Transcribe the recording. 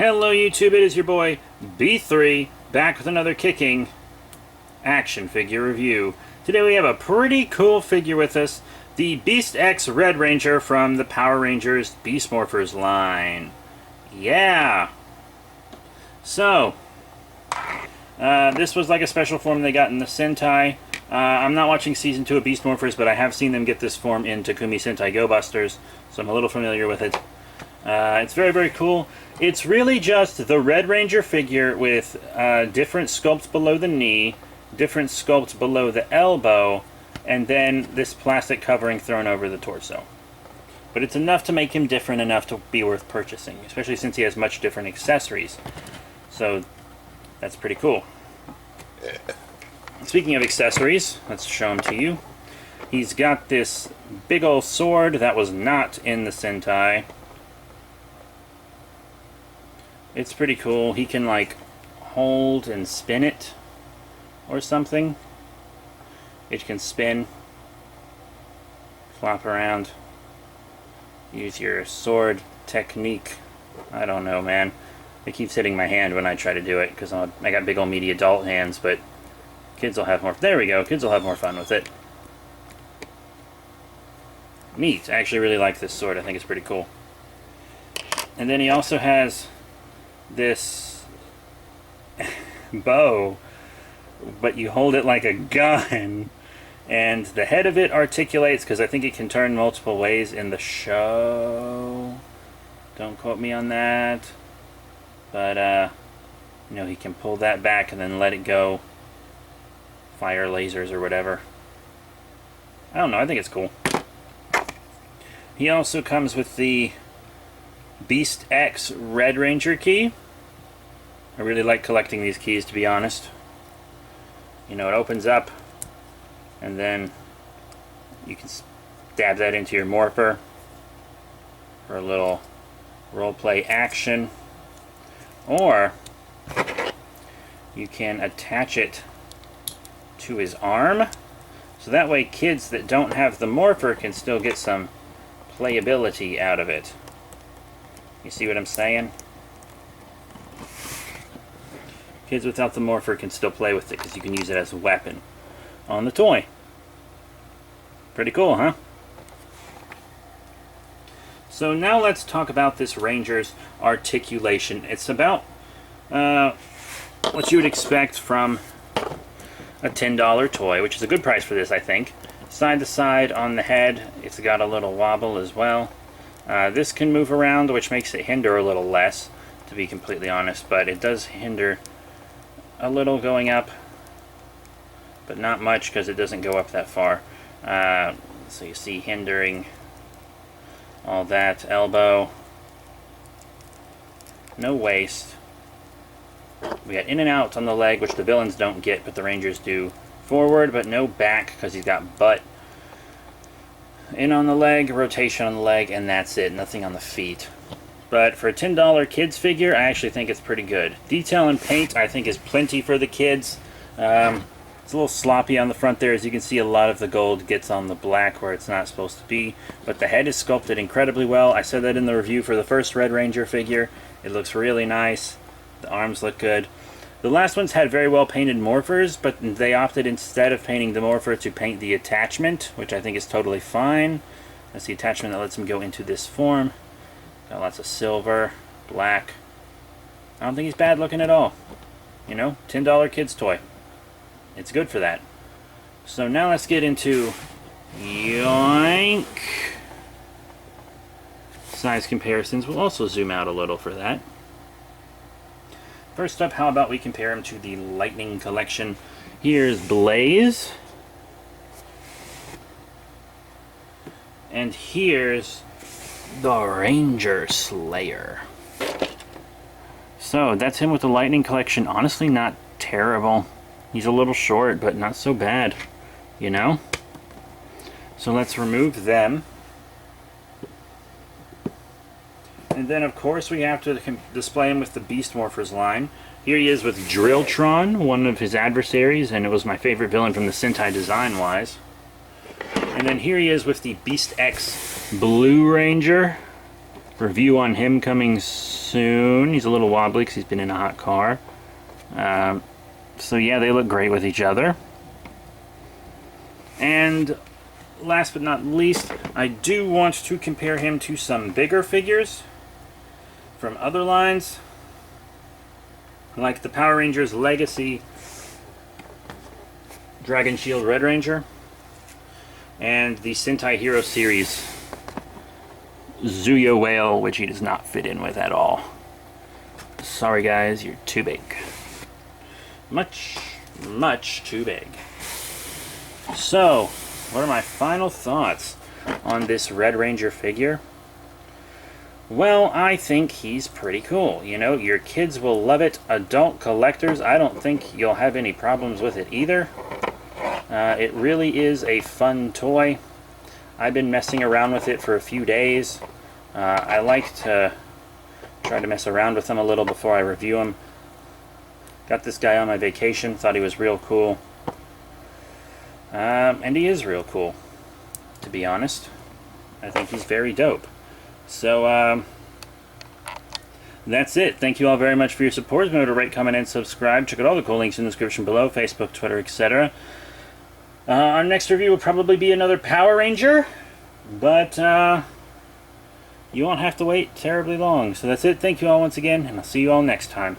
Hello YouTube, it is your boy B3 back with another kicking action figure review. Today we have a pretty cool figure with us, the Beast X Red Ranger from the Power Rangers Beast Morphers line. Yeah! So, this was like a special form they got in the Sentai. I'm not watching Season 2 of Beast Morphers, but I have seen them get this form in Takumi Sentai Go Busters, so I'm a little familiar with it. It's very, very cool. It's really just the Red Ranger figure with different sculpts below the knee, different sculpts below the elbow, and then this plastic covering thrown over the torso. But it's enough to make him different enough to be worth purchasing, especially since he has much different accessories. So that's pretty cool. Speaking of accessories, let's show them to you. He's got this big old sword that was not in the Sentai. It's pretty cool. He can like hold and spin it or something. It can spin, flop around, use your sword technique. I don't know, man. It keeps hitting my hand when I try to do it because I got big old meaty adult hands, but kids will have more. There we go. Kids will have more fun with it. Neat. I actually really like this sword. I think it's pretty cool. And then he also has this bow, but you hold it like a gun, and the head of it articulates because I think it can turn multiple ways in the show. Don't quote me on that, but you know, he can pull that back and then let it go, fire lasers or whatever. I don't know, I think it's cool. He also comes with the Beast X Red Ranger key. I really like collecting these keys, to be honest. You know, it opens up and then you can stab that into your morpher for a little roleplay action, or you can attach it to his arm, so that way kids that don't have the morpher can still get some playability out of it. You see what I'm saying? Kids without the morpher can still play with it because you can use it as a weapon on the toy. Pretty cool, huh? So now let's talk about this Ranger's articulation. It's about what you would expect from a $10 toy, which is a good price for this, I think. Side to side on the head, it's got a little wobble as well. This can move around, which makes it hinder a little less, to be completely honest, but it does hinder a little going up, but not much because it doesn't go up that far. So you see hindering all that. Elbow, no waist. We got in and out on the leg, which the villains don't get, but the Rangers do. Forward, but no back because he's got butt. In on the leg, rotation on the leg, and that's it. Nothing on the feet. But for a $10 kids figure, I actually think it's pretty good. Detail and paint, I think, is plenty for the kids. It's a little sloppy on the front there. As you can see, a lot of the gold gets on the black where it's not supposed to be. But the head is sculpted incredibly well. I said that in the review for the first Red Ranger figure. It looks really nice. The arms look good. The last ones had very well painted morphers, but they opted instead of painting the morpher to paint the attachment, which I think is totally fine. That's the attachment that lets him go into this form. Got lots of silver, black. I don't think he's bad looking at all. You know, $10 kids toy. It's good for that. So now let's get into yoink size comparisons. We'll also zoom out a little for that. First up, how about we compare him to the Lightning Collection? Here's Blaze. And here's the Ranger Slayer. So that's him with the Lightning Collection. Honestly, not terrible. He's a little short, but not so bad, you know? So let's remove them. And then, of course, we have to display him with the Beast Morphers line. Here he is with Drilltron, one of his adversaries, and it was my favorite villain from the Sentai design-wise. And then here he is with the Beast X Blue Ranger. Review on him coming soon. He's a little wobbly because he's been in a hot car. So yeah, they look great with each other. And last but not least, I do want to compare him to some bigger figures from other lines, like the Power Rangers Legacy Dragon Shield Red Ranger and the Sentai Hero Series Zuyo Whale, which he does not fit in with at all. Sorry guys, you're too big. Much, much too big. So, what are my final thoughts on this Red Ranger figure? Well, I think he's pretty cool. You know, your kids will love it. Adult collectors, I don't think you'll have any problems with it either. It really is a fun toy. I've been messing around with it for a few days. I like to try to mess around with them a little before I review them. Got this guy on my vacation, thought he was real cool. And he is real cool, to be honest. I think he's very dope. So, that's it. Thank you all very much for your support. Remember to rate, comment, and subscribe. Check out all the cool links in the description below. Facebook, Twitter, etc. Our next review will probably be another Power Ranger. But, you won't have to wait terribly long. So that's it. Thank you all once again, and I'll see you all next time.